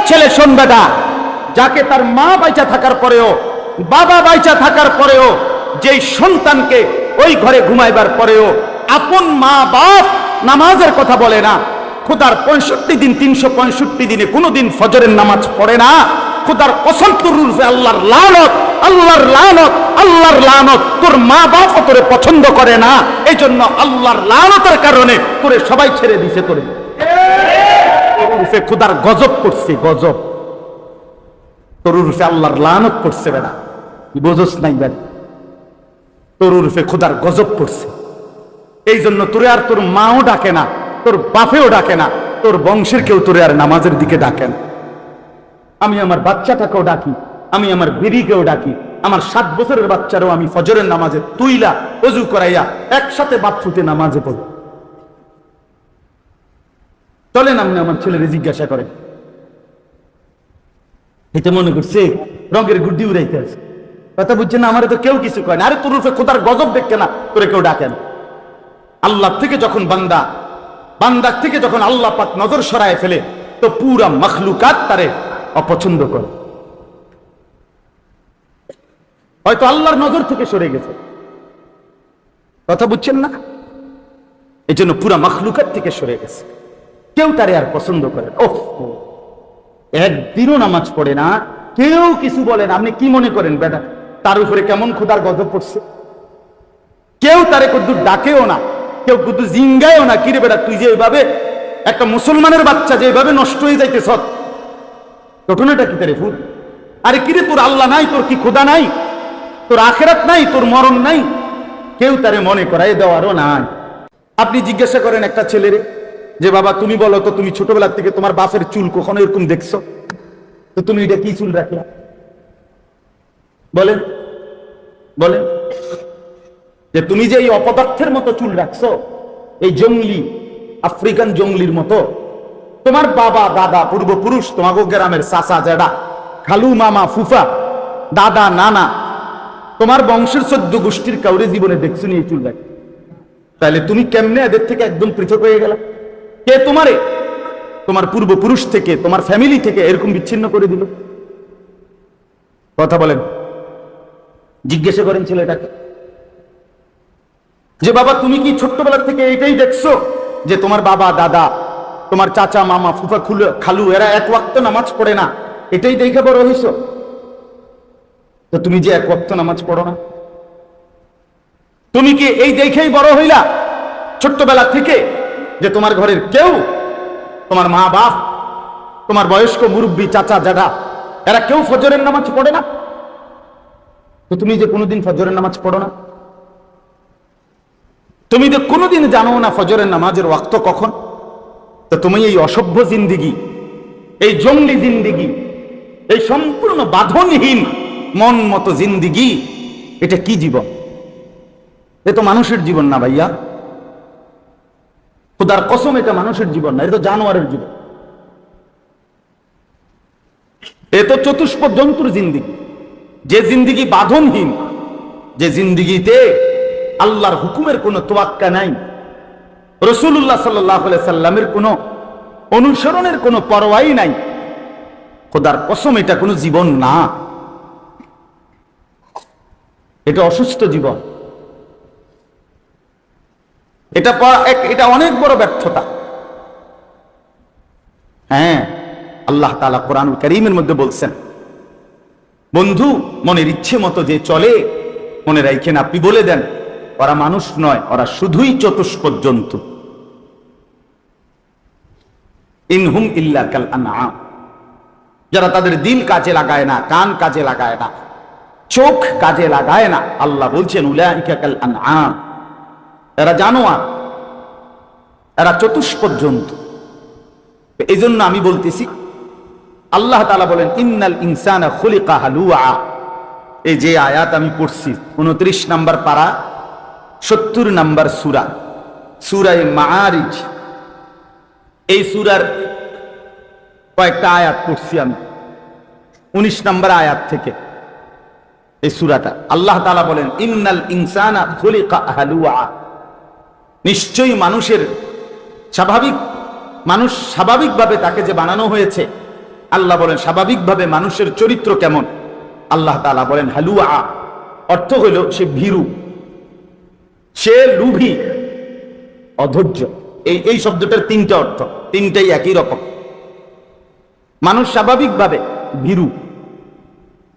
ছেলে শোন বেটা, যাকে তার মা বাইচা থাকার পরেও, বাবা বাইচা থাকার পরেও, যেই সন্তানকে ওই ঘরে ঘুমাইবার পরেও আপন মা বাপ নামাজের কথা বলে না, খোদার 65 দিন 365 দিনে কোনোদিন ফজরের নামাজ পড়ে না, খোদার কসম তোর রূপে আল্লাহর লানত, আল্লাহর লানত, আল্লাহর লানত। তোর মা বাপ তোরে পছন্দ করে না, এই জন্য আল্লাহর লানতের কারণে তোরে সবাই ছেড়ে দিছে। তোরে খোদার গজব করছে, গজব তোর রূপে আল্লাহর লানত করছে। বেটা কি বোঝস নাই? বেটা তোর রূপে খোদার গজব করছে। এই জন্য তোরে আর তোর মাও ডাকে না, তোর বাপেও ডাকে না, তোর বংশের কেউ তোরে আর নামাজের দিকে ডাকে না। আমি আমার বাচ্চাটাকেও ডাকি, আমি আমার বিড়িকেও ডাকি, আমার 7 বছরের বাচ্চারও আমি ফজরের নামাজে তুইলা ওযু করাইয়া একসাথে বাথরুমে নামাজে পড়ি। চলেন আপনি আমার ছেলেরে জিজ্ঞাসা করেন, এটা মনে করছে রঙের গুড্ডি উড়াইতে আছে, কথা বুঝছেন না? আমার তো কেউ কিছু কয় না। আরে তোর রূপে খোদার গজব দেখে না তোরে কেউ ডাকেন। আল্লাহ থেকে যখন বান্দার থেকে যখন আল্লাহ পাক নজর সরায় ফেলে, তো পুরা মখলুকাত তারে অপছন্দ করে। হয়তো আল্লাহর নজর থেকে সরে গেছে, কথা বুঝছেন না? এই জন্য পুরা মখলুকাত থেকে সরে গেছে, কেউ তারে আর পছন্দ করে। ওহ, একদিনও নামাজ পড়ে না, কেউ কিছু বলে না। আপনি কি মনে করেন বেটা তার উপরে কেমন খোদার গজব পড়ছে? কেউ তারে কদ্দুর ডাকেও না, কেউ কদ্দুর জিঙ্গায়ও না। কিরে বেটা তুই যে এইভাবে একটা মুসলমানের বাচ্চা যেভাবে নষ্ট হয়ে যাইতেছ, ঘটনাটা কি তারে ফুল? আরে কিরে তোর আল্লাহ নাই, তোর কি খোদা নাই, তোর আখেরাত নাই, তোর মরণ নাই, কেউ তারে মনে করাই দেওয়ারও নাই। আপনি জিজ্ঞাসা করেন একটা ছেলেরে যে বাবা তুমি বলো তো, তুমি ছোটবেলা থেকে তোমার বাপের চুল কখনো এরকম দেখছো? তো তুমি এটা কি চুল রাখলা? বলেন বলেন, যে তুমি যে এই অপদার্থের মতো চুল রাখছো, এই জঙ্গলি আফ্রিকান জঙ্গলির মতো, তোমার বাবা দাদা পূর্বপুরুষ, তোমাকে গ্রামের চাচা জেডা, খালু মামা ফুফা দাদা নানা, তোমার বংশের 14 গোষ্ঠীর কাউরে জীবনে দেখছো নি এই চুল রাখে? তাহলে তুমি কেমনে এদের থেকে একদম পৃথক হয়ে গেল? কে তোমারে তোমার পূর্বপুরুষ থেকে, তোমার ফ্যামিলি থেকে এরকম বিচ্ছিন্ন করে দিল? কথা বলেন, জিজ্ঞাসা করেন ছেলেটাকে যে বাবা তুমি কি ছোট্টবেলা থেকে এটাই দেখছো যে তোমার বাবা দাদা, তোমার চাচা মামা ফুফা খালু এরা এক ওয়াক্ত নামাজ পড়ে না, এটাই দেখে বড় হইছো? তো তুমি যে এক ওয়াক্ত নামাজ পড়ো না, তুমি কি এই দেখেই বড় হইলা ছোট্টবেলা থেকে যে তোমার ঘরের কেউ, তোমার মা বাপ, তোমার বয়স্ক মুরব্বী চাচা জাডা, এরা কেউ ফজরের নামাজ পড়ে না? তো তুমি যে কোনোদিন ফজরের নামাজ পড়ো না, তুমি যে কোনোদিন জানো না ফজরের নামাজের ওয়াক্ত কখন, তো তুমি এই অসভ্য জিন্দিগি, এই জঙ্গলি জিন্দিগি, এই সম্পূর্ণ বাঁধনহীন মন মতো জিন্দিগি, এটা কি জীবন? এ তো মানুষের জীবন না ভাইয়া, খোদার কসম এটা মানুষের জীবন না, এটা তো জানোয়ারের জীবন, এ তো চতুষ্পদ জন্তুর জিন্দিগি। যে জিন্দিগি বাঁধনহীন, যে জিন্দিগিতে আল্লাহর হুকুমের কোনো তোয়াক্কা নাই, রাসূলুল্লাহ সাল্লাল্লাহু আলাইহি সাল্লামের কোনো অনুসরণের কোনো পরোয়াই নাই, খোদার কসম এটা কোনো জীবন না, এটা অসুস্থ জীবন, এটা অনেক বড় ব্যর্থতা। হ্যাঁ, আল্লাহ তাআলা কোরআনুল কারীমের মধ্যে বলছেন, বন্ধু মনের ইচ্ছে মতো যে চলে, মনে রাখেন আপনি বলে দেন ওরা মানুষ নয়, ওরা শুধুই চতুষ্পদ জন্তু। ইনহুম ইল্লা কাল আনআম, যারা তাদের দিল কাজে লাগায় না, কান কাজে লাগায় না, চোখ কাজে লাগায় না, আল্লাহ বলছেন উলাইকা কাল আনআম, এরা জানোয়ার, এরা চতুষ্পদ জন্তু। এই জন্য আমি বলতেছি, আল্লাহ তাআলা বলেন ইন্নাল ইনসানা খুলিকা হালুআ, এই যে আয়াত আমি পড়ছি 29 নম্বর পারা 70 নম্বর সূরা, সূরা মাআরিজ, এই সূরার কয়েকটা আয়াত পড়ছি আমি 19 নম্বর আয়াত থেকে। এই সূরাটা আল্লাহ তাআলা বলেন ইন্নাল ইনসানা খুলিকা হালুআ, নিশ্চয়ই মানুষ স্বাভাবিকভাবে তাকে যে বানানো হয়েছে আল্লাহ বলেন স্বাভাবিকভাবে মানুষের চরিত্র কেমন? আল্লাহ তাআলা বলেন হালুয়া, অর্থ হইল সে ভীরু, সে লুভী, অধৈর্য। এই শব্দটার তিনটা অর্থ, তিনটাই একই রকম। মানুষ স্বাভাবিকভাবে ভীরু,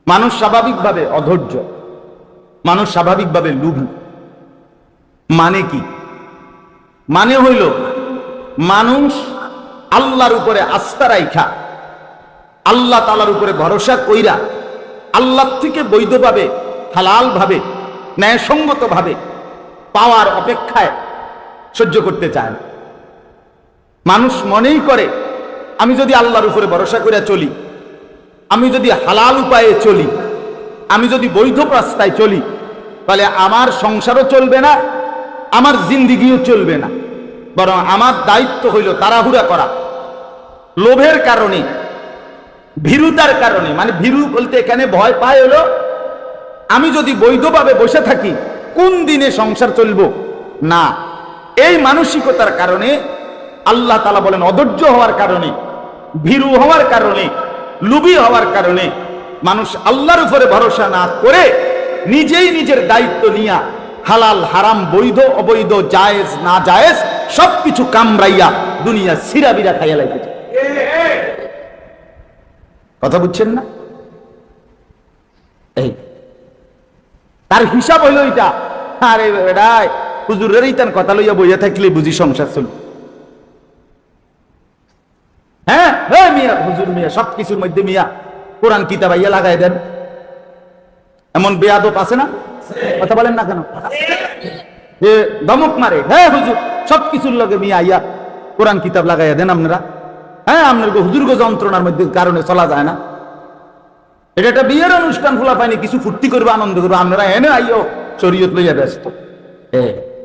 মানুষ স্বাভাবিকভাবে অধৈর্য, মানুষ স্বাভাবিকভাবে লুভী। মানে কি? মানে হইল মানুষ আল্লাহর উপরে আস্থা রাইখা, আল্লাহ তাআলার উপরে ভরসা কইরা, আল্লাহ থেকে বৈধভাবে, হালাল ভাবে, ন্যায়সঙ্গত ভাবে পাওয়ার অপেক্ষায় সহ্য করতে চায় না। মানুষ মনেই করে আমি যদি আল্লাহর উপরে ভরসা করে চলি, আমি যদি হালাল উপায়ে চলি, আমি যদি বৈধ রাস্তায় চলি, তাহলে আমার সংসারও চলবে না, আমার জিন্দিগিও চলবে না। বরং আমার দায়িত্ব হইল তাড়াহুড়া করা, লোভের কারণে, ভীরুতার কারণে। মানে ভীরু বলতে এখানে ভয় পায় হলো আমি যদি বৈধভাবে বসে থাকি কোন দিনে সংসার চলবো না। এই মানসিকতার কারণে আল্লাহ তাআলা বলেন অধৈর্য হওয়ার কারণে, ভীরু হওয়ার কারণে, লুভী হওয়ার কারণে মানুষ আল্লাহর উপরে ভরসা না করে নিজেই নিজের দায়িত্ব নিয়া হালাল হারাম, বৈধ অবৈধ, জায়েজ না জায়েজ সবকিছু কামড়াইয়া দুনিয়া সিরাবিরা খাইয়া লাইতেছে। কথা বুঝছেন না? এই তার হিসাব হইল এটা। আরে বেড়াই হুজুরের ইতান কথা লইয়া বইয়া থাকলে বুঝি সংসার চল। হ্যাঁ মিয়া, হুজুর মিয়া সবকিছুর মধ্যে মিয়া কোরআন কিতাব আইয়া লাগাই দেন, এমন বেয়াদব আছে না? কথা বলেন না কেন? ধমক মারে, হ্যাঁ হুজুর সবকিছুর লগে মিয়া আইয়া কোরআন কিতাব লাগাইয়া দেন আপনারা। হ্যাঁ আপনার হুজুর গো যন্ত্রণার মধ্যে কারণে চলা যায় না। এটা একটা বিয়ের অনুষ্ঠান, ফুলা পাইনি কিছু ফুর্তি করবে, আনন্দ করবে, আপনারা এনে আইও শরীয়ত লইয়া ব্যস্ত।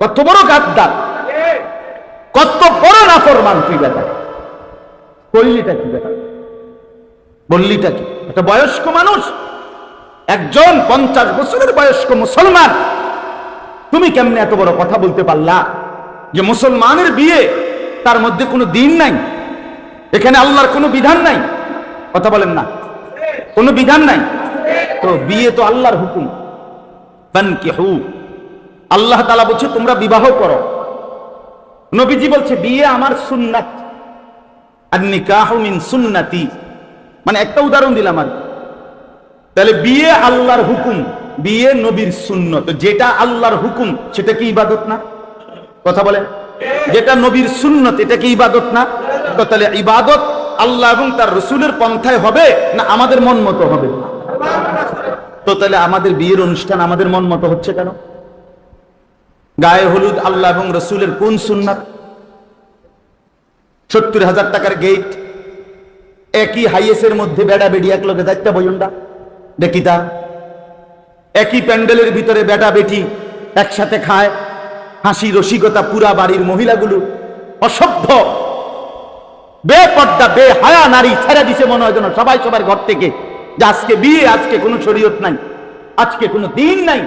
কত বড় গাদ্দার, কত বড় নাফরমান তুই বেটা। কইলিটা কি বেটা, বললিটা কি? একটা বয়স্ক মানুষ, একজন 50 বছরের বয়স্ক মুসলমান, তুমি কেমনে এত বড় কথা বলতে পারলা যে মুসলমানের বিয়ে, তার মধ্যে কোনো দিন নাই, এখানে আল্লাহর কোনো বিধান নাই? কথা বলেন না, কোনো বিধান নাই। তো বিয়ে তো আল্লাহর হুকুম, ফানকিহু, আল্লাহ তাআলা বলছে তোমরা বিবাহ করো। নবীজি বলছে বিয়ে আমার সুন্নাত, আর নিকাহু মিন সুন্নতি। মানে একটা উদাহরণ দিলাম আর। তাহলে বিয়ে আল্লাহর হুকুম, বিয়ে নবীর সুন্নত। যেটা আল্লাহর হুকুম সেটা কি ইবাদত না? কথা বলেন, যেটা নবীর সুন্নত এটা কি ইবাদত না? তো তাহলে ইবাদত আল্লাহ এবং তার রাসূলের পন্থায় হবে না আমাদের মন মতো হবে? তো তাহলে আমাদের বিয়ের অনুষ্ঠান আমাদের মন মতো হচ্ছে কেন? গায়ে হলুদ আল্লাহ এবং রাসূলের কোন সুন্নাত? 70,000 টাকার গেট, একই হাইয়েসের মধ্যে বেড়া বেড়ি এক লোকে যাইতে বইন্ডা দেখিতা, একই প্যান্ডেলের ভিতরে বেটা বেটি একসাথে খায়, হাসি রসিকতা, পুরা বাড়ির মহিলাগুলো অসভ্য, বেপর্দা বেহায়া নারী ছেড়ে দিছে মনে হয় যেন সবাই সবার ঘর থেকে, যে আজকে বিয়ে, আজকে কোনো শরীয়ত নাই, আজকে কোনো দিন নাই,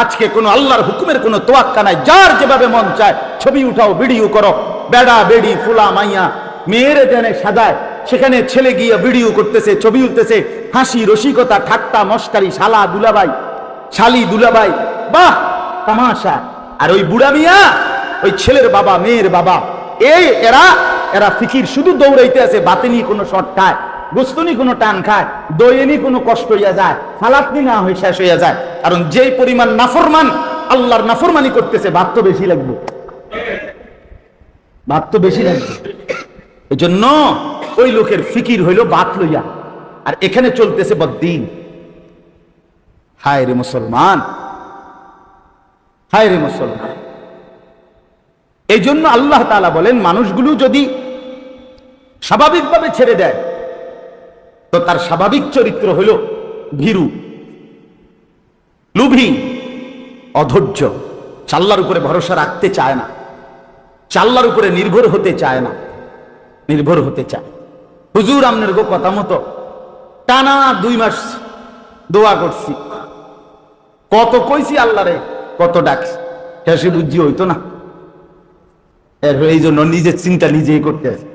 আজকে কোনো আল্লাহর হুকুমের কোনো তোয়াক্কা নাই, যার যেভাবে মন চায় ছবি উঠাও, ভিডিও করো, বেড়া বেড়ি ফুলা মাইয়া মেয়েরে জেনে সাজায়, সেখানে ছেলে গিয়ে ভিডিও করতেছে, ছবি উঠতেছে, হাসি রসিকতা ঠাট্টা মস্কারি, শালা দুলাভাই, শালি দুলাভাই, বাহ তামাশা। আর ওই বুড়া মিয়া, ওই ছেলের বাবা, মেয়ের বাবা, এই এরা ফিকির শুধু দৌড়াইতে আছে, বাতিনি কোনো শট খায়, গোস্তনি কোনো টান খায়, দইনি কোনো কষ্ট হইয়া যায়, সালাতনি না হয়ে শেষ হইয়া যায়। কারণ যেই পরিমাণ নাফরমান আল্লাহর নাফরমানি করতেছে, ভাত তো বেশি লাগবে, ভাত তো বেশি লাগবে। এই জন্য ওই লোকের ফিকির হইল বাত লইয়া, আর এখানে চলতেছে বদ্দিন। হায় রে মুসলমান, হায় রে মুসলমান। এই জন্য আল্লাহ তাআলা বলেন মানুষগুলো যদি স্বাভাবিকভাবে ছেড়ে দেয় তো তার স্বাভাবিক চরিত্র হইল ভীরু, লুভী, অধৈর্য, আল্লাহর উপরে ভরসা রাখতে চায় না, আল্লাহর উপরে নির্ভর হতে চায় না, নির্ভর হতে চায়। হুজুর আপনার গো কথা মতো টানা 2 মাস দোয়া করছি, কত কইছি আল্লাহরে, কত ডাকছি, শেষে বুঝি হইতো না। এই জন্য নিজের চিন্তা নিজেই করতে আছে,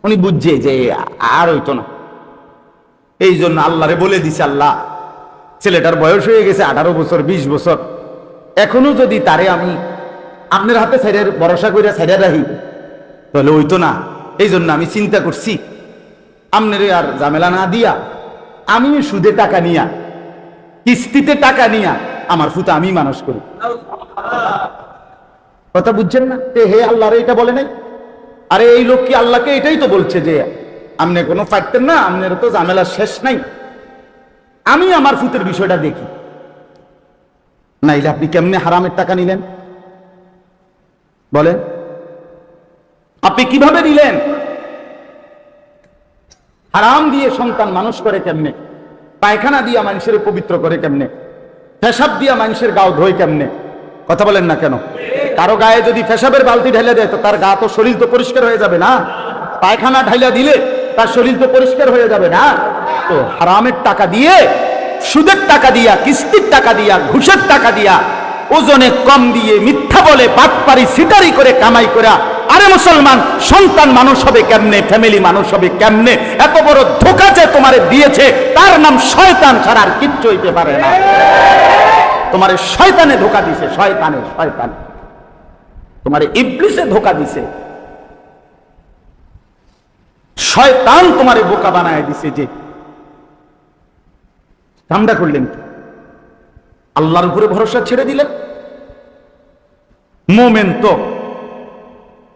উনি বুঝছে যে আর হইতো না। এই জন্য আল্লাহরে বলে দিছে, আল্লাহ ছেলেটার বয়স হয়ে গেছে 18 বছর 20 বছর, এখনো যদি তারে আমি আপনার হাতে ছাইড়ার ভরসা করে ছাইড়া রাখি তাহলে ওই তো না। এই জন্য আমি চিন্তা করছি আপনার আর ঝামেলা না দিয়া আমি সুদে টাকা নিয়া কিস্তিতে টাকা নিয়া আমার ফুতা আমি মানুষ করি। কথা বুঝছেন না? হে আল্লাহরে এটা বলে নাই? আরে এই লোক কি আল্লাহকে এটাই তো বলছে যে আপনি কোনো পারতেন না, আপনার তো ঝামেলা শেষ নাই, আমি আমার ফুতের বিষয়টা দেখি। নাইলে আপনি কেমনে হারামের টাকা নিলেন বলেন? আপনি কিভাবে নিলেন? হারাম দিয়ে সন্তান মানুষ করে কেমনে? পায়খানা দিয়া মানুষের পবিত্র করে কেমনে? পেশাব দিয়া মানুষের গাও ধোয় কেমনে? কথা বলেন না কেন? কারো গায়ে যদি পেশাবের বালতি ঢাইলা দেয় তো তার গা তো শরীর তো পরিষ্কার হয়ে যাবে না? পায়খানা ঢাইলা দিলে তার শরীর তো পরিষ্কার হয়ে যাবে না? তো হারামের টাকা দিয়ে, সুদের টাকা দিয়া, কিস্তির টাকা দিয়া, ঘুষের টাকা দিয়া, ওজনে কম দিয়ে মিথ্যা বলে বাটপারি সিটারি করে কামাই করা, আরে মুসলমান সন্তান মানুষ হবে কেমনে? ফ্যামিলি মানুষ হবে কেমনে? এত বড় ধোঁকা যে তোমারে দিয়েছে তার নাম শয়তান ছাড়া আর কিচ্ছু হইতে পারে না। তোমারে শয়তানে ধোঁকা দিছে, শয়তানে তোমারে ইবলিসে ধোঁকা দিছে, শয়তান তোমারে বোকা বানায় দিছে। যে কামটা করলেন কি? আল্লাহর উপরে ভরসা ছেড়ে দিলেন। মোমেন তো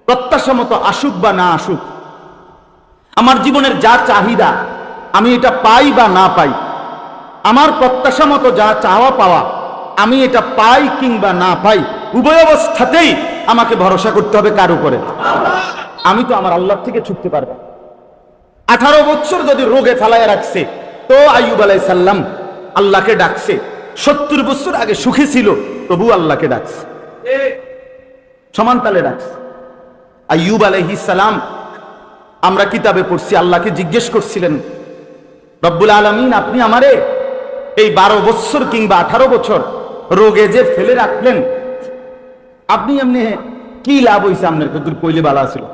প্রত্যাশা মতো আসুক বা না আসুক, আমার জীবনের যা চাহিদা আমি এটা পাই বা না পাই, আমার প্রত্যাশা মতো যা চাওয়া পাওয়া আমি এটা পাই কিংবা না পাই, উভয় অবস্থাতেই আমাকে ভরসা করতে হবে কার উপরে? আমি তো আমার আল্লাহ থেকে ছুটতে পারবো। 18 বছর যদি রোগে ফেলায় রাখছে তো আইয়ুব আলাইহিস সালাম আল্লাহকে ডাকছে। 70 বছর আগে সুখে ছিল তবু আল্লাহকে ডাকছে, সমান তালে ডাকছে। আইয়ুব আলাইহিস সালাম আমরা কিতাবে পড়ছি আল্লাহকে জিজ্ঞেস করছিলেন, রব্বুল আলামিন আপনি আমারে এই 12 বছর কিংবা 18 বছর রোগে যে ফেলে রাখলেন, আপনি এমনি কি লাভ হইছে? আপনার কত কইলে বালা ছিল।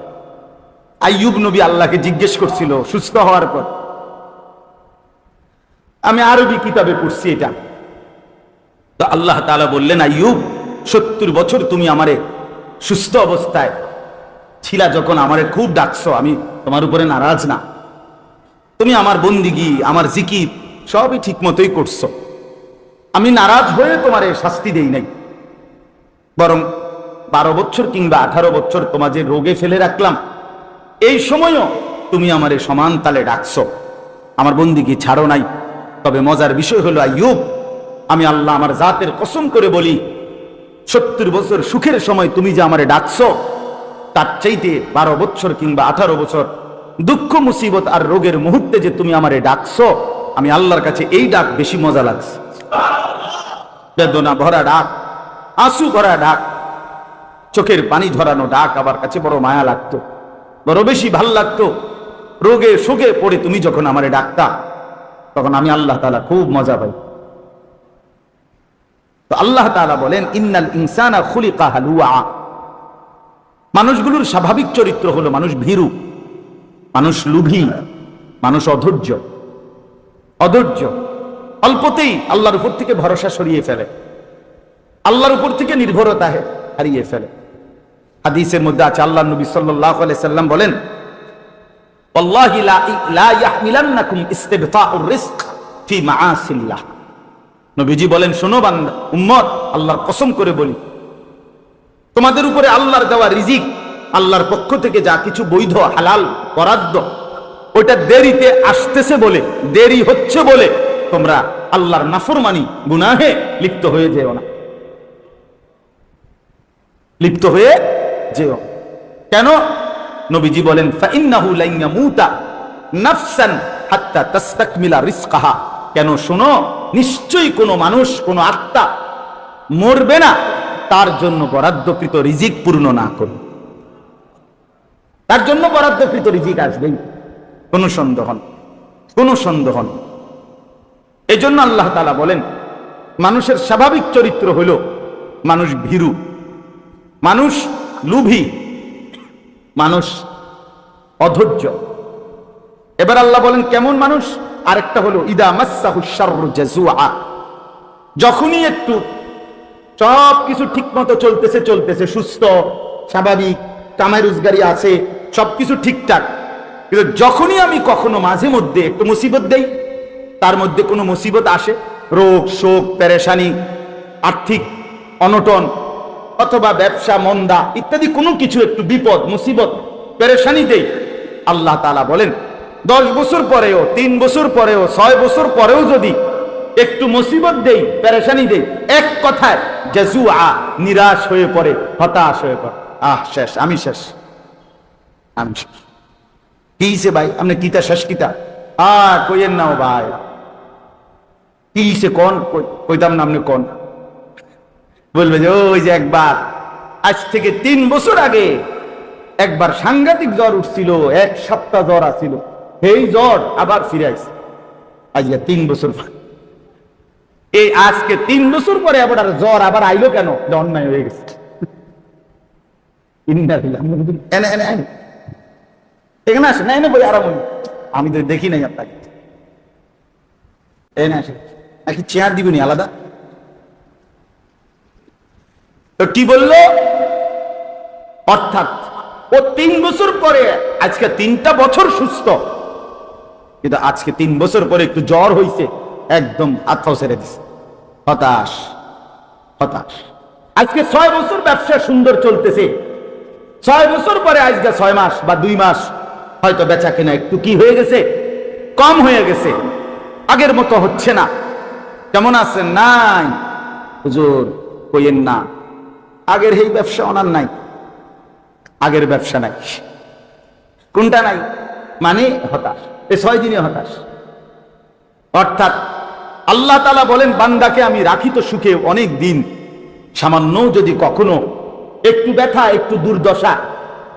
আইয়ুব নবী আল্লাহকে জিজ্ঞেস করছিল সুস্থ হওয়ার পর। আমি আরবি কিতাবে পড়ছি এটা। তো আল্লাহ তাআলা বললেন, আইয়ুব 70 বছর তুমি আমারে সুস্থ অবস্থায় ছিলা যখন আমারে খুব ডাকছো, আমি তোমার উপরে নারাজ না, তুমি আমার বন্দিগি আমার জিকির সবই ঠিক মতোই করছো, আমি নারাজ হয়ে তোমারে শাস্তি দেই নাই, বরং 12 বছর কিংবা 18 বছর তোমার যে রোগে ফেলে রাখলাম এই সময়ও তুমি আমারে সমান তালে ডাকছো, আমার বন্দিগি ছাড়ো নাই। তবে মজার বিষয় হলো আইয়ুব, আমি আল্লাহ আমার জাতের কসম করে বলি 70 বছর সুখের সময় তুমি যে আমারে ডাকছো তার চাইতে 12 বছর কিংবা 18 বছর দুঃখ মুসিবত আর রোগের মুহূর্তে যে তুমি আমারে ডাকছো, আমি আল্লাহর কাছে এই ডাক বেশি মজা লাগছে। বেদনা ভরা ডাক, আঁসু ভরা ডাক, চোখের পানি ধরানো ডাক আমার কাছে বড় মায়া লাগতো, বড় বেশি ভাল লাগতো। রোগে শোকে পড়ে তুমি যখন আমারে ডাকতা তখন আমি আল্লাহ তাআলা খুব মজা পাই। তো আল্লাহ তাআলা বলেন, ইন্নাল ইনসানা খুলিকা হালুয়া, মানুষগুলোর স্বাভাবিক চরিত্র হলো মানুষ ভীরু, মানুষ লোভী, মানুষ অধৈর্য, অল্পতেই আল্লাহর উপর থেকে ভরসা সরিয়ে ফেলে, আল্লাহর উপর থেকে নির্ভরতা হারিয়ে ফেলে। হাদিসের মধ্যে আছে আল্লাহর নবী সাল্লাল্লাহু আলাইহি সাল্লাম বলেন, ওয়াল্লাহি লা ইয়াহমিলান্নাকুম ইসতিবতাউর রিজক ফি মাআসিল্লাহ। নবীজি বলেন, শোনো বান্দা উম্মত, আল্লাহর কসম করে বলি, তোমাদের উপরে আল্লাহর দেওয়া রিজিক, আল্লাহর পক্ষ থেকে যা কিছু বৈধ হালাল বরাদ্দ, ওটা দেরিতে আসতেছে বলে, দেরি হচ্ছে বলে তোমরা আল্লাহর নাফরমানি গুনাহে লিপ্ত হয়ে যেও না, লিপ্ত হয়ে যেও। কেন? নবীজি বলেন, ফাইন্নাহু লা ইয়ামুতা নাফসান হাত্তা তাস্তাকমিলা রিজকাহা। কেন? শোনো, নিশ্চয়ই কোনো মানুষ, কোনো আত্মা মরবে না তার জন্য বরাদ্দকৃত রিজিক পূর্ণ না করে। তার জন্য বরাদ্দকৃত রিজিক আসবেই, কোনো সন্দেহ নেই। এই জন্য আল্লাহ তাআলা বলেন, মানুষের স্বাভাবিক চরিত্র হলো মানুষ ভীরু, মানুষ লোভী, মানুষ অধৈর্য। এবার আল্লাহ বলেন কেমন মানুষ? আরেকটা হলো ইদা মাসসাহু শাররু জাজুআ, যখনই একটু সব কিছু ঠিক মতো চলতেছে, সুস্থ স্বাভাবিক, কামাই রোজগারি আছে, সবকিছু ঠিকঠাক, কিন্তু যখনই আমি কখনো মাঝে মধ্যে একটু মুসিবত দেই, তার মধ্যে কোনো মুসিবত আসে, রোগ শোক পেরেশানি, আর্থিক অনটন অথবা ব্যবসা মন্দা ইত্যাদি কোনো কিছু একটু বিপদ মুসিবত পেরেশানি দেই, আল্লাহ তাআলা বলেন 10 বছর পরেও, 3 বছর পরেও, 6 বছর পরেও যদি একটু মুসিবত দেই, পেরেশানি দেই, এক কথায় জাজুআ, নিরাশ হয়ে পড়ে, হতাশ হয়ে পড়ে, শেষ, আমি শেষ। কি হইছে ভাই, আপনি কিতা শেষ কিতা? কইেন নাও ভাই, কি হইছে কোন, কইতাম না, আপনি কোন? বলবে যে ওই যে একবার, আজ থেকে 3 বছর আগে একবার সাংঘাতিক জ্বর উঠছিল, 1 সপ্তাহ জ্বর আছিল, এই জ্বর আবার ফিরে আসছে আজকে 3 বছর পর। এই আজকে 3 বছর পরে আবার জ্বর আবার আইলো কেন? অন্যায় হয়ে গেছে। এখানে আসে না, এনে বই আরাম, আমি তো দেখি নাই আপনাকে, এনে আসে নাকি চেয়ার দিবনি আলাদা? তো কি বললো? অর্থাৎ ও 3 বছর পরে, আজকে 3টা বছর সুস্থ, কিন্তু আজকে 3 বছর পরে একটু জ্বর হইছে, একদম আত্মাও ছেড়ে দিছে, হতাশ হতাশ। আজকে 6 বছর ব্যবসা সুন্দর চলতেছে, 6 বছর পরে আজকে 6 মাস বা 2 মাস হয়তো বেচা কেনা একটু কি হয়ে গেছে, কম হয়ে গেছে, আগের মতো হচ্ছে না। কেমন আছেন? নাই হুজুর, কইেন না, আগের এই ব্যবসা ওনার নাই, আগের ব্যবসা নাই। কোনটা নাই? মানে হতাশ, এই 6 দিনে হতাশ। অর্থাৎ আল্লাহ তাআলা বলেন, বান্দাকে আমি রাখি তো সুখে অনেক দিন, সামান্য যদি কখনো একটু ব্যথা, একটু দুর্দশা,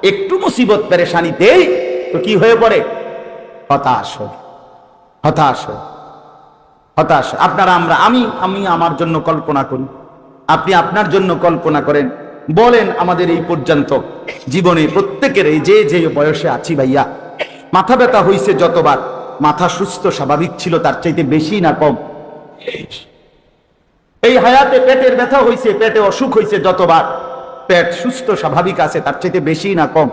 একটু মুসিবত পেরেশানি দেই, তো কি হয়ে পড়ে? হতাশ হয়, হতাশ হয়, হতাশ। আপনারা, আমি আমার জন্য কল্পনা করি, আপনি আপনার জন্য কল্পনা করেন, বলেন আমাদের এই পর্যন্ত জীবনে প্রত্যেকের এই যে যে বয়সে আছি ভাইয়া, মাথা ব্যথা হইছে যতবার, মাথা সুস্থ স্বাভাবিক ছিল তার চাইতে বেশি না কম? এই হায়াতে পেটের ব্যথা হইছে, পেটে অসুখ হইছে যতবার, পেট সুস্থ স্বাভাবিক আছে তার চাইতে বেশি না কম?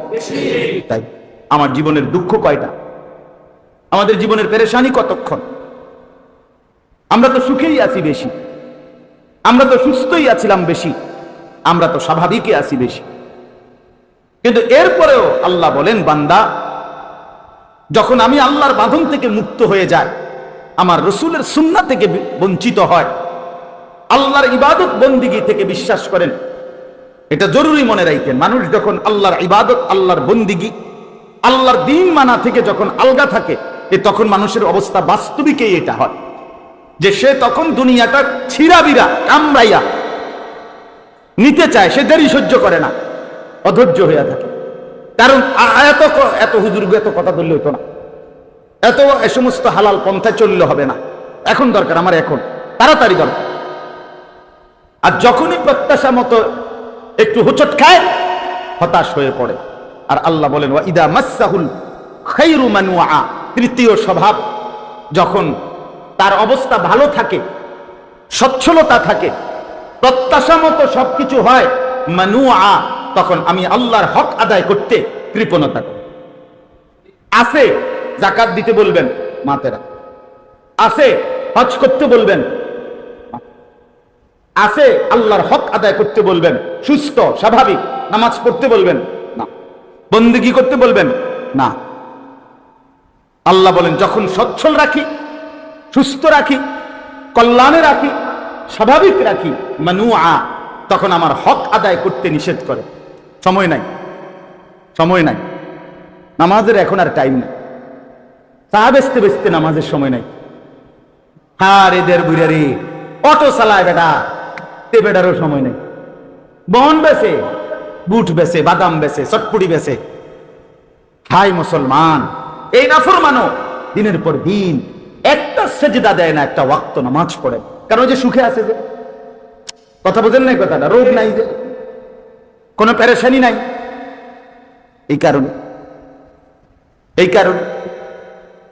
তাই আমার জীবনের দুঃখ কয়টা, আমাদের জীবনের পেরেশানি কতক্ষণ? আমরা তো সুখেই আছি বেশি, আমরা তো সুস্থই আছিলাম বেশি, আমরা তো স্বাভাবিকই আছি বেশি। কিন্তু এরপরেও আল্লাহ বলেন, বান্দা যখন আমি আল্লাহর বাঁধন থেকে মুক্ত হয়ে যায়, আমার রসুলের সুন্নাহ থেকে বঞ্চিত হয়, আল্লাহর ইবাদত বন্দিগি থেকে বিশ্বাস করেন, এটা জরুরি মনে রাখেন। মানুষ যখন আল্লাহর ইবাদত, আল্লাহর বন্দিগি, আল্লাহর দ্বীন মানা থেকে যখন আলগা থাকে, তখন মানুষের অবস্থা বাস্তবিকই এটা হয় যে সে তখন দুনিয়াটা ছিড়াবিরা কামড়াইয়া নিতে চায়, সে দেরি সহ্য করে না, অধৈর্য হইয়া থাকে। কারণ এত হুজুর এত কথা বললে হতো না, এত এ সমস্ত হালাল পন্থায় চললে হবে না, এখন দরকার আমার, এখন তাড়াতাড়ি দরকার। আর যখনই প্রত্যাশা মতো একটু হোঁচট খায়, হতাশ হয়ে পড়ে। আর আল্লাহ বলেন, ওয়া ইদা মাসসাহুল খায়রু মানুআ, তৃতীয় স্বভাব, যখন তার অবস্থা ভালো থাকে, সচ্ছলতা থাকে, প্রত্যাশা মতো সবকিছু হয়, মানুআ, তখন আমি আল্লাহর হক আদায় করতে কৃপণতা করি। আছে যাকাত দিতে বলবেন, মাতেরা আছে, হজ করতে বলবেন, আছে আল্লাহর হক আদায় করতে বলবেন, সুস্থ স্বাভাবিক নামাজ পড়তে বলবেন না, বন্দেগী করতে বলবেন না। আল্লাহ বলেন, যখন সচ্ছল রাখি, সুস্থ রাখি, কল্যাণে রাখি, স্বাভাবিক রাখি, মানুআ, তখন আমার হক আদায় করতে নিষেধ করে। সময় নাই, সময় নাই, নামাজের এখন আর টাইম নেই, চা বেচতে বেচতে নামাজের সময় নাই। হার এদের বুড়ারি অটো চালায় বেটা, তে বেটারও সময় নেই, বন বেচে, বুট বেচে, বাদাম বেচে, চটপুটি বেচে। হাই মুসলমান, এই নাফরমানো দিনের পর দিন একটা সেজদা দেয় না, একটা ওয়াক্ত নামাজ পড়ে, কারণ যে সুখে আছে, যে কথা বোঝেন নাই কথাটা, রোগ নাই, যে কোনো পেরেশানি নাই, এই কারণে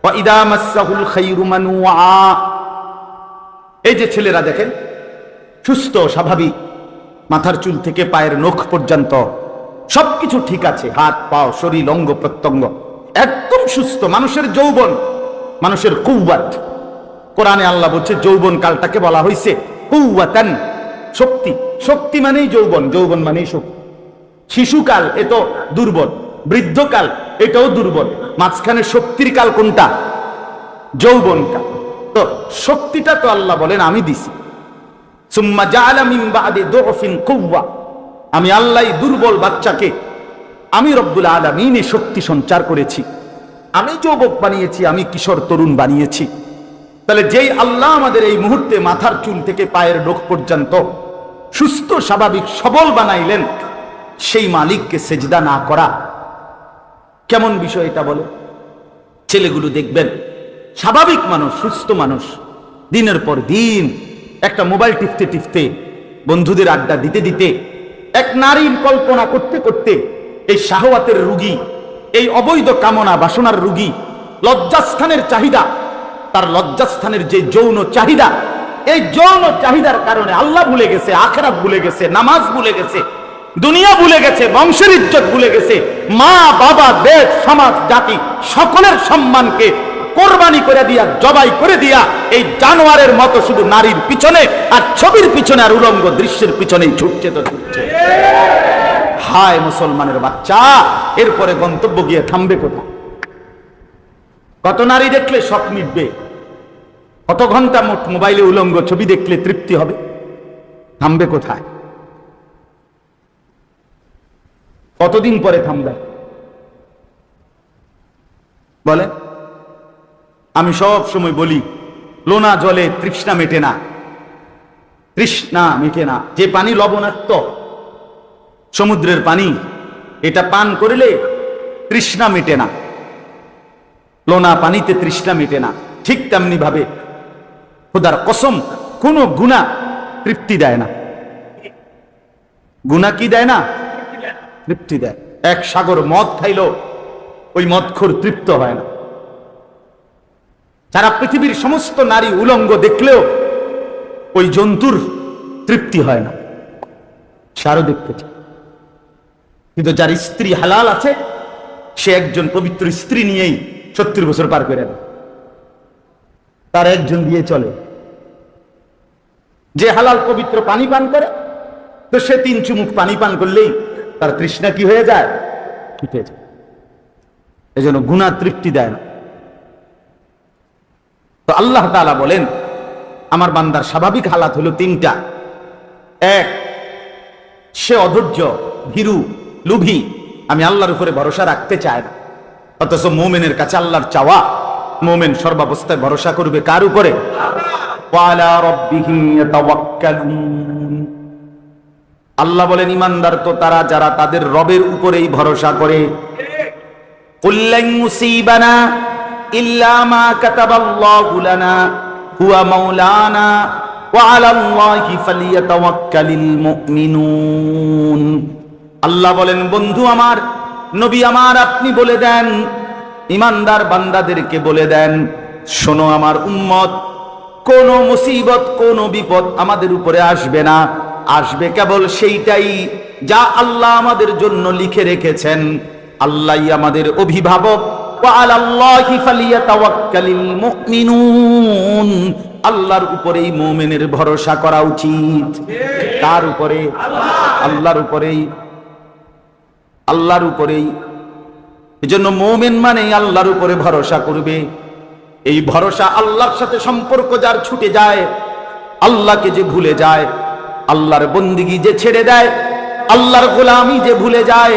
ওয়া ইদা মাসসাহুল খায়রু মানুআ। এই যে ছেলেরা দেখেন সুস্থ স্বাভাবিক, মাথার চুল থেকে পায়ের নখ পর্যন্ত সবকিছু ঠিক আছে, হাত পা শরীর অঙ্গ প্রত্যঙ্গ একদম সুস্থ, মানুষের যৌবন, মানুষের কুওয়াত। কোরআনে আল্লাহ বলছে যৌবন কালটাকে বলা হয়েছে কুওয়াতান, শক্তি। শক্তি মানেই যৌবন, যৌবন মানেই শক্তি। শিশুকাল এ তো দুর্বল, বৃদ্ধকাল এটাও দুর্বল, মাঝখানে শক্তির কাল কোনটা? যৌবন কাল। তো শক্তিটা তো আল্লাহ বলেন আমি দিছি। সুম্মা জাআলা মিন বাদি দুফিন কুওয়া, আমি আল্লাহ দুর্বল বাচ্চাকে আমি রব্বুল আলামিন শক্তি সঞ্চার করেছি, আমি যুবক বানিয়েছি, আমি কিশোর তরুণ বানিয়েছি। তাহলে যেই আল্লাহ আমাদের এই মুহূর্তে মাথার চুল থেকে পায়ের নখ পর্যন্ত সুস্থ স্বাভাবিক সবল বানাইলেন, সেই মালিককে সেজদা না করা কেমন বিষয় এটা বলে? ছেলেগুলো দেখবেন স্বাভাবিক মানুষ, সুস্থ মানুষ, দিনের পর দিন একটা মোবাইল টিপতে টিপতে, বন্ধুদের আড্ডা দিতে দিতে, এক নারীর কল্পনা করতে করতে এই শাহওয়াতের রোগী, এই অবৈধ কামনা বাসনার রোগী, লজ্জাস্থানের চাহিদা, তার লজ্জাস্থানের যে যৌন চাহিদা, এই যৌন চাহিদার কারণে আল্লাহ ভুলে গেছে, আখিরাত ভুলে গেছে, নামাজ ভুলে গেছে, দুনিয়া ভুলে গেছে, বংশের ইজ্জত ভুলে গেছে, মা বাবা দেশ সমাজ জাতি সকলের সম্মানকে কোরবানি করে দিয়া, জবাই করে দিয়া এই জানোয়ারের মতো শুধু নারীর পিছনে আর ছবির পিছনে আর উলঙ্গ দৃশ্যের পিছনেই ছুটছে তো ছুটছে। হায় মুসলমানের বাচ্চা, এরপরে গন্তব্য গিয়ে থামবে কোথায়? কত নারী দেখলে শখ মিটবে? কত ঘন্টা মোবাইলে উলঙ্গ ছবি দেখলে তৃপ্তি হবে? থামবে কোথায়? কতদিন পরে থামবে বলে? আমি সব সময় বলি লোনা জলে তৃষ্ণা মেটে না, তৃষ্ণা মেটে না। যে পানি লবণাক্ত, সমুদ্রের পানি, এটা পান করলে তৃষ্ণা মেটে না, লোনা পানিতে তৃষ্ণা মেটে না। ঠিক তেমনি ভাবে খোদার কসম, কোন গুনাহ তৃপ্তি দেয় না। গুনাহ কি দেয় না? তৃপ্তি দেয়। এক সাগর মদ খাইলো ওই মদখোর তৃপ্ত হয় না। সারা পৃথিবীর সমস্ত নারী উলঙ্গ দেখলেও ওই জন্তুর তৃপ্তি হয় না, সারও দেখতে চায়। কিন্তু যার স্ত্রী হালাল আছে, সে একজন পবিত্র স্ত্রী নিয়েই 70 বছর পার করে দেয়, তার একজন দিয়ে চলে। যে হালাল পবিত্র পানি পান করে, তো সে 3 চুমুক পানি পান করলেই তার তৃষ্ণা কি হয়ে যায়? মিটে যায়। এজন্য গুনাহ তৃপ্তি দেয় না। তো আল্লাহ তাআলা বলেন আমার বান্দার স্বাভাবিক হালাত হলো 3টা। এক, সে অধৈর্য, ভীরু, লোভী, আমি আল্লাহর উপরে ভরসা রাখতে চায় না। অথচ মুমিনের কাছে আল্লাহর চাওয়া, মুমিন সর্বাবস্থায় ভরসা করবে কার উপরে? ওয়ালা রাব্বিহিম ইয়াতাওয়াক্কালুন। আল্লাহ বলেন ইমানদার তো তারা যারা তাদের রবের উপরেই ভরসা করে। কুল্লান মুসিবানা ইল্লা মা কাতাবাল্লাহু লানা হুয়া মাওলানা ওয়া আলাল্লাহি ফালিয়াতাওয়াক্কালিল মুমিনুন। আল্লাহ বলেন বন্ধু আমার, নবী আমার, আপনি বলে দেন, ইমানদার বান্দাদেরকে বলে দেন, শোনো আমার উম্মত, কোন মুসিবত কোন বিপদ আমাদের উপরে আসবে না। আসবে কেবল সেইটাই যা আল্লাহ আমাদের জন্য লিখে রেখেছেন। আল্লাহই আমাদের অভিভাবক। ওয়া আলাল্লাহি ফালিয়াতাওয়াক্কালিল মুমিনুন। আল্লাহর উপরেই মুমিনের ভরসা করা উচিত। কার উপরে? আল্লাহর উপরেই, আল্লাহর উপরেই। এজন্য মুমিন মানে আল্লাহর উপরে ভরসা করবে। এই ভরসা আল্লাহর সাথে সম্পর্ক যার ছুটে যায়, আল্লাহকে যে ভুলে যায়, আল্লাহর বন্দিগি যে ছেড়ে দেয়, আল্লাহর গোলামি যে ভুলে যায়,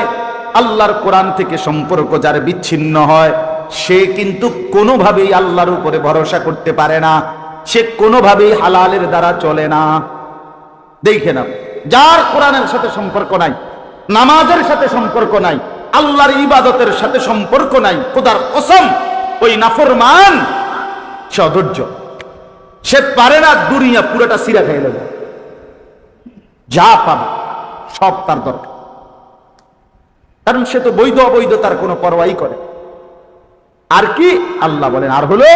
আল্লাহর কোরআন থেকে সম্পর্ক যার বিচ্ছিন্ন হয়, সে কিন্তু কোনোভাবেই আল্লাহর উপরে ভরসা করতে পারে না। সে কোনোভাবেই হালালের দ্বারা চলে না। দেখে না, যার কোরআনের সাথে সম্পর্ক নাই, নামাজের সাথে সম্পর্ক নাই, আল্লাহর ইবাদতের সাথে সম্পর্ক নাই, খোদার কসম ওই নাফরমান সে অধৈর্য। সে পারে না দুনিয়া পুরোটা সিরা খেয়ে নেবে, যা পাবে সব তার দরকার। কারণ সে তো বৈধ অবৈধ তার কোনো পরোয়াই করে। আর কি আল্লাহ বলেন, আর হলো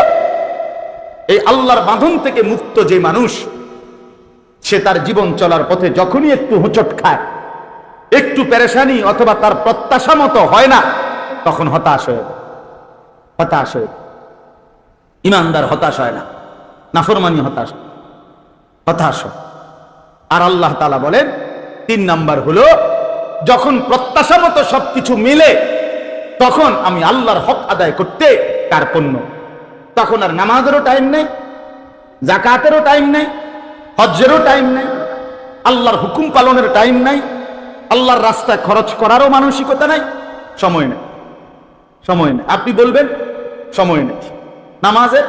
এই আল্লাহর বাঁধন থেকে মুক্ত যে মানুষ, সে তার জীবন চলার পথে যখনই একটু হোঁচট খায়, একটু পেরেশানি অথবা তার প্রত্যাশা মতো হয় না, তখন হতাশ হয়ে ইমানদার হতাশ হয় না, নাফরমানি হতাশ হয়। আর আল্লাহ তাআলা বলেন 3 নাম্বার হলো, যখন প্রত্যাশা মতো সবকিছু মিলে, তখন আমি আল্লাহর হক আদায় করতে কার্পণ্য। তখন আর নামাজেরও টাইম নেই, যাকাতেরও টাইম নেই, হজ্জেরও টাইম নেই, আল্লাহর হুকুম পালনের টাইম নাই, আল্লাহর রাস্তায় খরচ করারও মানসিকতা নাই, সময় নেই। আপনি বলবেন সময় নেই, নামাজের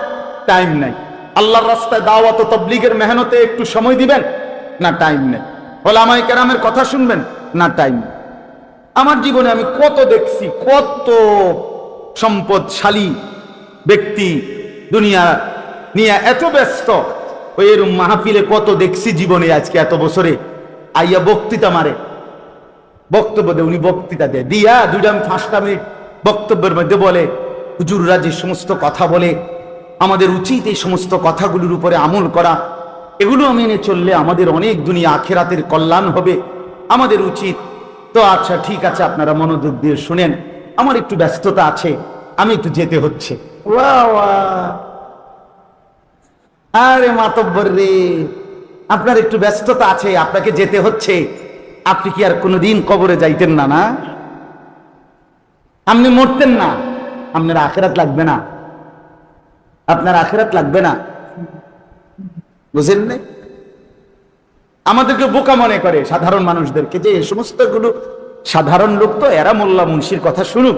টাইম নাই, আল্লাহর রাস্তায় দাওয়াত ও তাবলীগের মেহনতে একটু সময় দিবেন না, টাইম নেই, উলামায়ে কেরামের কথা শুনবেন না, টাইম নেই। আমার জীবনে আমি কত দেখছি, কত সম্পদশালী ব্যক্তি দুনিয়া নিয়ে এত ব্যস্ত, ওই এরম মাহফিলে কত দেখছি জীবনে, আজকে এত বছরে আইয়া বক্তৃতা মারে, বক্তব্য দেয়, উনি বক্তৃতা দেয়, দিয়া 2-5 মিনিট বক্তব্যের মধ্যে বলে, হুজুররা যে সমস্ত কথা বলে, আমাদের উচিত এই সমস্ত কথাগুলোর উপরে আমল করা, এগুলো মেনে চললে আমাদের অনেক দুনিয়া আখিরাতের কল্যাণ হবে, আমাদের উচিত। তো আচ্ছা ঠিক আছে, আপনারা মনোযোগ দিয়ে শুনেন, আমার একটু ব্যস্ততা আছে, আমি একটু যেতে হচ্ছে। আরে মাতব্বর রে, আপনার একটু ব্যস্ততা আছে, আপনাকে যেতে হচ্ছে, আপনি কি আর কোনোদিন কবরে যাইতেন না? না, আপনি মরতেন না, আপনার আখিরাত লাগবে না, আপনার আখিরাত লাগবে না, বুঝেন না? আমাদেরকে বোকা মনে করে সাধারণ মানুষদেরকে, যে এই সমস্ত গুলো সাধারণ লোক, তো এরা মোল্লা মুন্সির কথা শুনুক,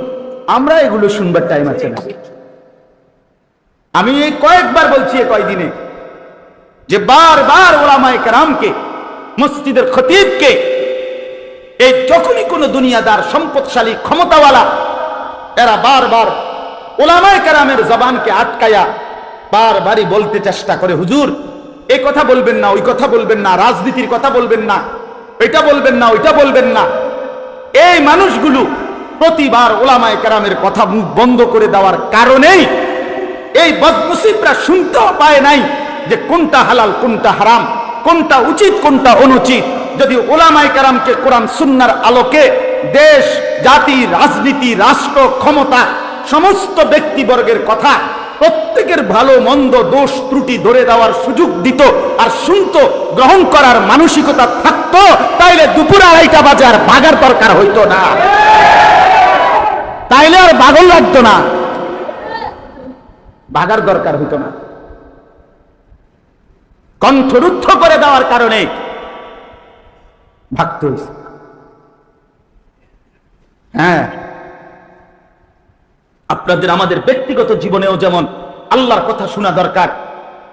আমরা এগুলো শুনবার টাইম আছে না। আমি এই কয়েকবার বলছি এই কয়দিনে, যে বারবার উলামায়ে কেরামকে, মসজিদের খতিবকে, এই যখনই কোনো দুনিয়াদার সম্পদশালী ক্ষমতাওয়ালা, এরা বারবার উলামায়ে কেরামের জবানকে আটকায়া বারবারই বলতে চেষ্টা করে, হুজুর এই কথা বলবেন না, ওই কথা বলবেন না, রাজনীতির কথা বলবেন না, এটা বলবেন না, ওইটা বলবেন না। এই মানুষগুলো প্রতিবার উলামায়ে কেরামের কথা মুখ বন্ধ করে দেওয়ার কারণেই এই বদনসিবরা শুনতেও পায় নাই যে কোনটা হালাল, কোনটা হারাম, কোনটা উচিত, কোনটা অনুচিত। যদি উলামায়ে কেরামকে কোরআন সুন্নাহর আলোকে দেশ, জাতি, রাজনীতি, রাষ্ট্র, ক্ষমতা, সমস্ত ব্যক্তিবর্গের কথা, প্রত্যেকের ভালো মন্দ, দোষ ত্রুটি ধরে দেওয়ার সুযোগ দিত, আর শুনতো, গ্রহণ করার মানসিকতা থাকতো, তাইলে দুপুর 2:30 বাজে আর ভাগার দরকার হইতো না, তাইলে আর পাগল লাগতো না, ভাগার দরকার হইতো না। কণ্ঠরুদ্ধ করে দেওয়ার কারণে ভাগতে হয়েছে। হ্যাঁ, আপনাদের আমাদের ব্যক্তিগত জীবনেও যেমন আল্লাহর কথা শোনা দরকার,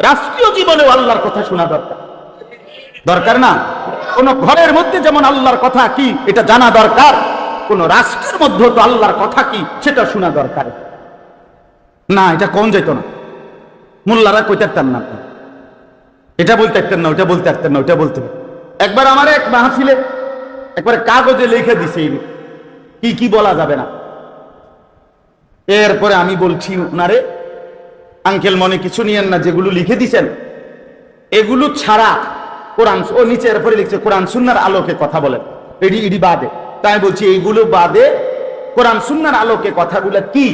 রাষ্ট্রীয় জীবনেও আল্লাহর কথা শোনা দরকার, দরকার না? কোন ঘরের মধ্যে যেমন আল্লাহর কথা কি এটা জানা দরকার, কোন রাষ্ট্রের মধ্যে তো আল্লাহর কথা কি সেটা শোনা দরকার। না, এটা কোন যেত না, মোল্লারা কইতে পারতেন না, এটা বলতে পারতেন না, ওটা বলতে পারতেন না, ওটা বলতে। একবার আমার এক মাহফিলে একবার কাগজে লিখে দিছে কি কি বলা যাবে না। এরপরে আমি বলছি উনারে, আঙ্কেল মনে কিছু নিয়েন না, যেগুলো লিখে দিছেন এগুলো ছাড়া কোরআন, ও নিচে এরপরে লিখছে কোরআন সুন্নাহর আলোকে কথা বলেন, এডি বাদে। তাই বলছি এইগুলো বাদে কোরআন সুন্নাহর আলোকে কথাগুলো কি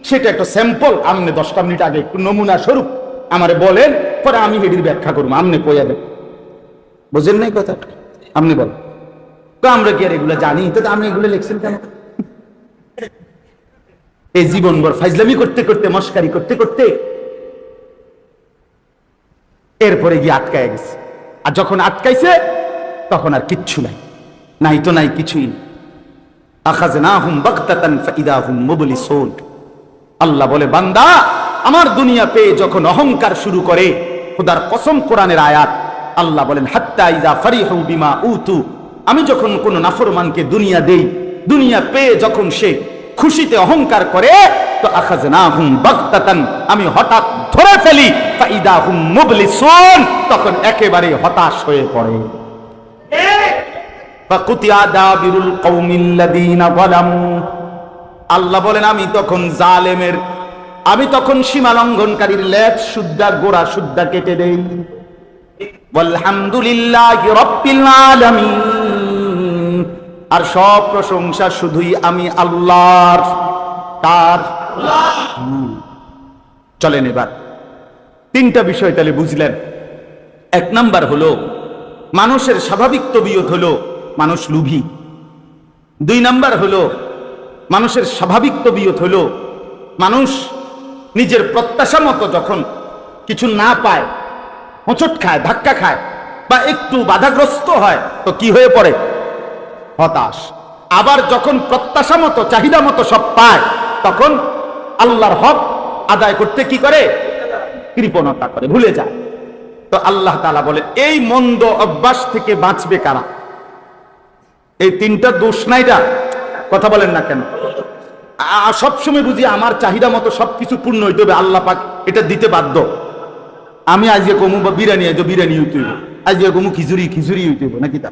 সেটা একটা স্যাম্পল আপনি 10টা মিনিট আগে একটু নমুনা স্বরূপ আমারে বলেন, পরে আমি এটির ব্যাখ্যা করবো, আপনি কইয়া দেন। বুঝেন নাই কথা? আপনি বলেন তো, আমরা কি আর এগুলো জানি? তো আপনি এগুলো লিখছেন কেন? এই জীবনভর ফাইজলামি করতে করতে, মস্কারি করতে করতে এরপরে গিয়ে আটকায় গেছে। আর যখন আটকাইছে তখন আর কিচ্ছু নাই, নাই তো নাই, কিছুই না। আখাযনাহুম বাগতাতান ফাইদা হুম মুবলিসুন। আল্লাহ বলে, বান্দা আমার দুনিয়া পেয়ে যখন অহংকার শুরু করে, খোদার কসম, কোরআনের আয়াত, আল্লাহ বলেন হাত্তা ইযা ফারিহু বিমা উতু, আমি যখন কোন নাফরমানকে দুনিয়া দেই, দুনিয়া পেয়ে যখন সে খুশিতে অহংকার করে, তো আখাযনাহুম বাগতাতান, আমি হঠাৎ ধরে ফেলি, ফাইদা হুম মুবলিসুন, তখন একেবারে হতাশ হয়ে পড়ে। ফাকুতিয়া দাবিরুল কওমিল্লাযীনা যালামু, আল্লাহ বলেন আমি তখন জালেমের আমি তখন সীমা লঙ্ঘনকারীর লেজ সুদ্ধা গোড়া সুদ্ধা কেটে দেই। আলহামদুলিল্লাহি রাব্বিল আলামিন, আর সব প্রশংসা শুধুই আমি আল্লাহর। তার চলেন এবার তিনটা বিষয় তাহলে বুঝলেন। এক নাম্বার হলো মানুষের স্বাভাবিক তবিয়ত হলো মানুষ লোভী। দুই নাম্বার হলো মানুষের স্বাভাবিক তবিয়ত হলো মানুষ নিজের প্রত্যাশা মতো যখন কিছু না পায়, হোঁচট খায়, ধাক্কা খায় বা একটু বাধাগ্রস্ত হয় তো কি হয়ে পড়ে? হতাশ। আবার যখন প্রত্যাশা মতো চাহিদা মতো সব পায় তখন আল্লাহর হক আদায় করতে কি করে? কৃপণতা করে, ভুলে যায়। তো আল্লাহ তাআলা বলে এই মন্দ অভ্যাস থেকে বাঁচবে কারা? এই তিনটা দোষ নাইটা কথা বলেন না কেন? সবসময় বুঝি আমার চাহিদা মতো সবকিছু পূর্ণ হইতে হবে, আল্লাহ পাক এটা দিতে বাধ্য। আমি আজকে কমু বা বিরিয়ানি, আজ বিরিয়ানি হইতে হইব, আজকে কমু খিচুড়ি খিচুড়ি হইতে হইব নাকি? তা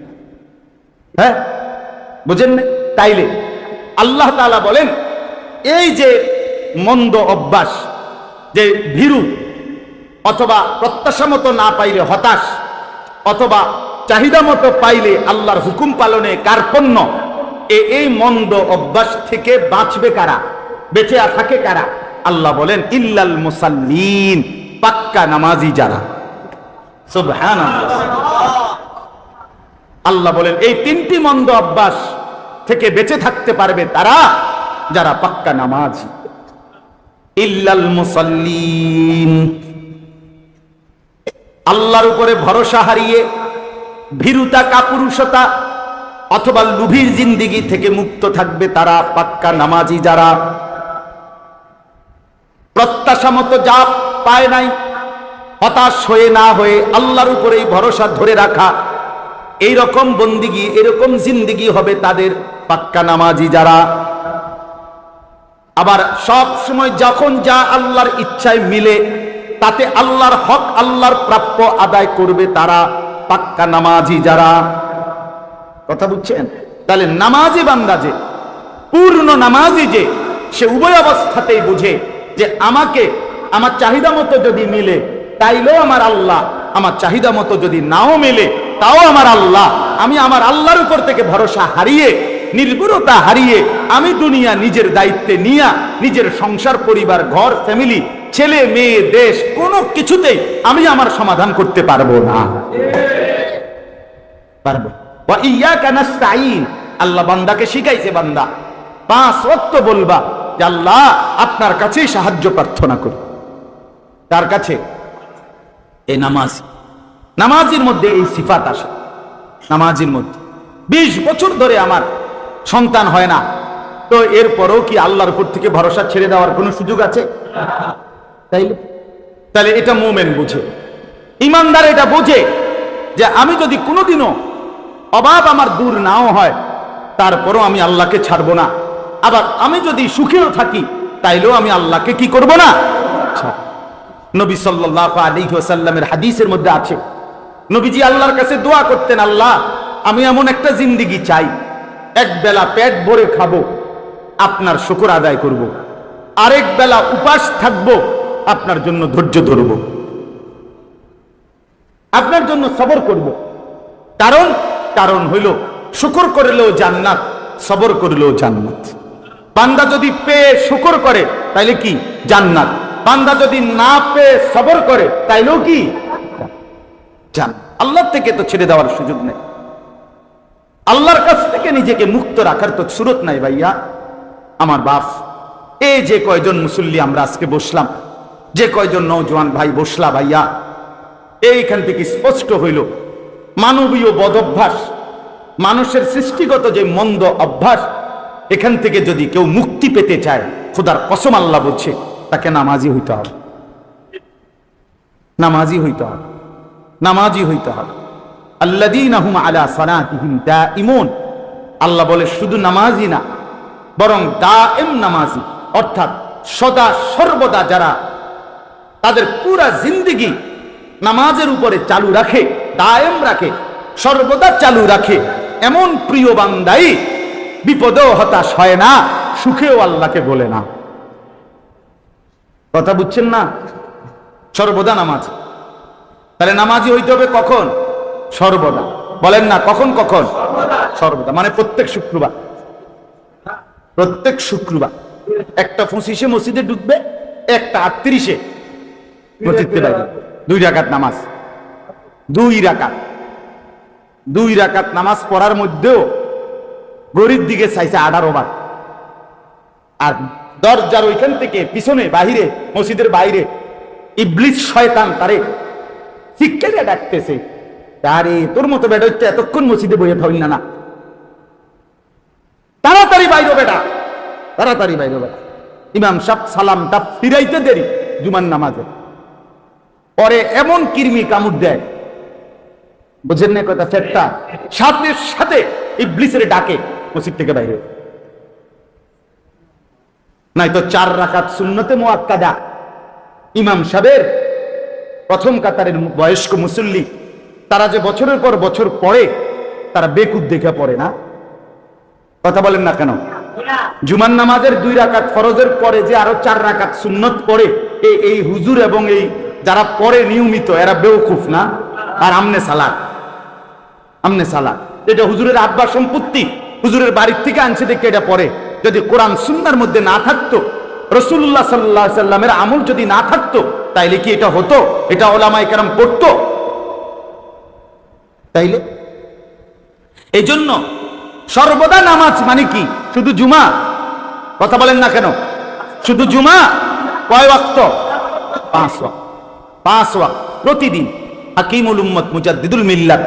হ্যাঁ, বুঝেন না? তাইলে আল্লাহ তাআলা বলেন এই যে মন্দ অভ্যাস, যে ভীরু অথবা প্রত্যাশা মতো না পাইলে হতাশ অথবা চাহিদা মতো পাইলে আল্লাহর হুকুম পালনে কার্পণ্য, এই মন্দ অভ্যাস থেকে বাঁচবে কারা? বেঁচে থাকে কারা? আল্লাহ বলেন ইল্লাল মুসাল্লিন, পাক্কা নামাজি যারা। সুবহানাল্লাহ। আল্লাহ বলেন এই তিনটি মন্দ অভ্যাস থেকে বেঁচে থাকতে পারবে তারা যারা পাক্কা নামাজি। ইল্লাল মুসাল্লিন, আল্লাহর উপরে ভরসা হারিয়ে ভীরুতা কাপুরুষতা অথবা লুভির জিন্দিগি থেকে মুক্ত থাকবে তারা পাক্কা নামাজি যারা। প্রত্যাশা মতো যা পায় নাই হতাশ হয়ে না হয়ে আল্লাহর উপরেই ভরসা ধরে রাখা, এইরকম বন্দিগি এরকম জিন্দিগি হবে তাদের পাক্কা নামাজি যারা। আবার সব সময় যখন যা আল্লাহর ইচ্ছায় মিলে তাতে আল্লাহর হক আল্লাহর প্রাপ্য আদায় করবে তারা পাক্কা নামাজি যারা। কথা বুঝছেন? তাহলে নামাজি বান্দা যে পূর্ণ নামাজি যে সে উভয় অবস্থাতেই বুঝে যে আমাকে আমার চাহিদা মতো যদি মিলে তাইলেও আমার আল্লাহ, আমার চাহিদা মতো যদি নাও মেলে তাও আমার আল্লাহ। আমি আমার আল্লাহর উপর থেকে ভরসা হারিয়ে নির্ভরতা হারিয়ে আমি দুনিয়া নিজের দায়িত্বে নিয়ে নিজের সংসার পরিবার ঘর ফ্যামিলি ছেলে মেয়ে দেশ কোনো কিছুতেই আমি আমার সমাধান করতে পারবো না। পারবো। ওয়া ইয়াকা নাস্তাঈন, আল্লাহ বান্দাকে শিখাইছে বান্দা 5 ওয়াক্ত বলবা যে আল্লাহ আপনার কাছেই সাহায্য প্রার্থনা করি। তার কাছে এই নামাজির মধ্যে এই সিফাত আসে। নামাজির মধ্যে 20 বছর ধরে আমার সন্তান হয় না, তো এরপরও কি আল্লাহর উপর থেকে ভরসা ছেড়ে দেওয়ার কোনো সুযোগ আছে? তাহলে এটা মুমিন বুঝে, ইমানদার এটা বুঝে যে আমি যদি কোনোদিনও অভাব আমার দূর নাও হয় তারপরও আমি আল্লাহকে ছাড়বো না। আবার আমি যদি সুখেও থাকি তাইলেও আমি আল্লাহকে কি করব না? নবী সাল্লাল্লাহু আলাইহি ওয়াসাল্লামের হাদিসের মধ্যে আছে নবীজি আল্লাহর কাছে দোয়া করতেন, আল্লাহ আমি এমন একটা জিন্দেগি চাই, এক বেলা পেট ভরে খাবো, আপনার শুকর আদায় করব, আরেক বেলা উপাস থাকবো, আপনার জন্য ধৈর্য ধরব, আপনার জন্য সবর করব। কারণ হইল শুকর করলেও জান্নাত, সবর করলেও জান্নাত। বান্দা যদি পেয়ে শুকর করে তাইলে কি? জান্নাত। বান্দা যদি না পেয়ে সবর করে তাইলেও কি? জান্নাত। আল্লাহর থেকে তো ছেড়ে দেওয়ার সুযোগ নেই, আল্লাহর কাছ থেকে নিজেকে মুক্ত রাখার তো সুরত নাই ভাইয়া আমার বাপ। এই যে কয়জন মুসল্লি আমরা আজকে বসলাম, যে কয়জন নওজোয়ান ভাই বসলা ভাইয়া, এইখান থেকে স্পষ্ট হইল মানবীয় বদভ্যাস, মানুষের সৃষ্টিগত যে মন্দ অভ্যাস, এখান থেকে যদি কেউ মুক্তি পেতে চায় খোদার কসম আল্লাহ বলছে তাকে নামাজি হইতে হবে, নামাজি হইতে হবে, নামাজি হইতে হবে। আল্লাযীনা হুম আলা সালাতিহিম দাঈমুন, আল্লাহ বলে শুধু নামাজি না বরং দায়েম নামাজি, অর্থাৎ সদা সর্বদা যারা তাদের পুরা জিন্দেগি নামাজের উপরে চালু রাখে, দায়েম রাখে, সর্বদা চালু রাখে, এমন প্রিয় বান্দাই বিপদেও হতাশ হয় না, সুখেও আল্লাহকে বলে না। কথা বুঝছেন না? সর্বদা নামাজ। তাহলে নামাজি হইতে হবে কখন? সর্বদা। বলেন না কখন কখন? সর্বদা। মানে প্রত্যেক শুক্রবার, প্রত্যেক শুক্রবার 1:25 মসজিদে ঢুকবে, 1:38 মসজিদ থেকে বাইরে। 2 রাকাত নামাজ, 2 রাকাত নামাজ পড়ার মধ্যেও গরিব দিকে চাইছে 18 বার। আর দরজার ওইখান থেকে পিছনে বাহিরে, মসজিদের বাইরে ইবলিস শয়তান তারে শিক্ষা ডাকতেছে, আরে তোর মতো বেটা হচ্ছে এতক্ষণ মসজিদে বইয়ে থাকল না, তাড়াতাড়ি বাইরে বেটা, তাড়াতাড়ি বাইরে বেটা। ইমাম সাহেব সালামটা ফিরাইতে দেরি জুমার নামাজে, পরে এমন কিরমি কামড় দেয়, বুঝেন না কথা, ফেটটা সাথে সাথে ইবলিসের ডাকে মসজিদ থেকে বাইরে। নাই তো 4 রাকাত সুন্নতে মুআক্কাদা ইমাম সাহেবের প্রথম কাতারের বয়স্ক মুসল্লি, তারা যে বছরের পর বছর পড়ে, তারা বেকুব দেখে পড়ে না। কথা বলেন না কেন? জুমার নামাজের 2 রাকাত ফরজের পরে যে আরো 4 রাকাত সুন্নত পড়ে, এই হুজুর এবং এই যারা পড়ে নিয়মিত, এরা বেওকুফ না? আর আমনে সালাত, আমনে সালাত, এটা হুজুরের আব্বা সম্পত্তি, হুজুরের বাড়ির থেকে আনছে দেখে এটা পড়ে। যদি কোরআন সুন্নাহর মধ্যে না থাকতো, রাসূলুল্লাহ সাল্লাল্লাহু আলাইহি সাল্লামের আমল যদি না থাকতো, তাইলে কি এটা হতো? এটা উলামায়ে কেরাম পড়তো? তাইলে এই জন্য সর্বদা নামাজ মানে কি? শুধু জুমা? কথা বলেন না কেন? শুধু জুমা? কয় ওয়াক্ত? 5 ওয়াক্ত। 5 ওয়াক্ত প্রতিদিন। হাকিমুল উম্মত মুজাদ্দিদুল মিল্লাত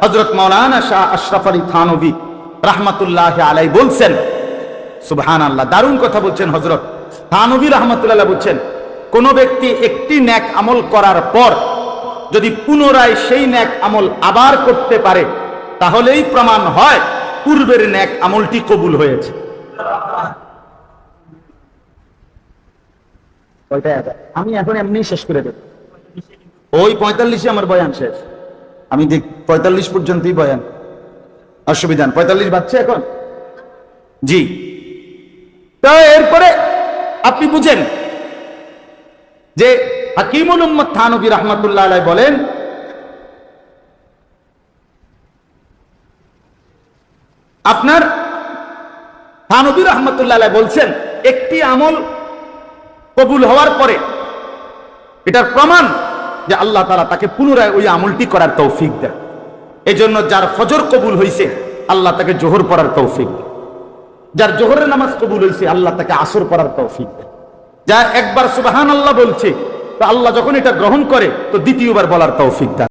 হযরত মাওলানা শাহ আশরাফ আলী থানভী রাহমাতুল্লাহি আলাইহি বলছেন, সুবহানাল্লাহ, দারুণ কথা বলছেন হযরত থানভী রাহমাতুল্লাহ বলছেন, কোন ব্যক্তি একটি নেক আমল করার পর যদি পুনরায় সেই নেক আমল আবার করতে পারে, তাহলেই প্রমাণ হয় পূর্বের নেক আমলটি কবুল হয়েছে। আমি এখন এমনি শেষ করে দেব, ওই 45 আমার বয়ান শেষ। আমি যে 45 পর্যন্তই বয়ান, অসুবিধা নেই। 45 বাজছে এখন? জি। তো এরপরে আপনি বুঝেন যে হাকিমুল উম্মত থানভী রাহমাতুল্লাহ আলাইহি বলেন, আপনার থানভী রাহমাতুল্লাহ আলাইহি বলছেন, একটি আমল কবুল হওয়ার পরে এটার প্রমাণ যে আল্লাহ তাআলা তাকে পুনরায় ওই আমলটি করার তৌফিক দেন। এই জন্য যার ফজর কবুল হয়েছে, আল্লাহ তাকে জোহর পড়ার তৌফিক দেন। যার জোহরের নামাজ কবুল হয়েছে, আল্লাহ তাকে আসর পড়ার তৌফিক দেন। যার একবার সুবহানাল্লাহ বলছে, তো আল্লাহ যখন এটা গ্রহণ করে, তো দ্বিতীয়বার বলার তৌফিক দেন।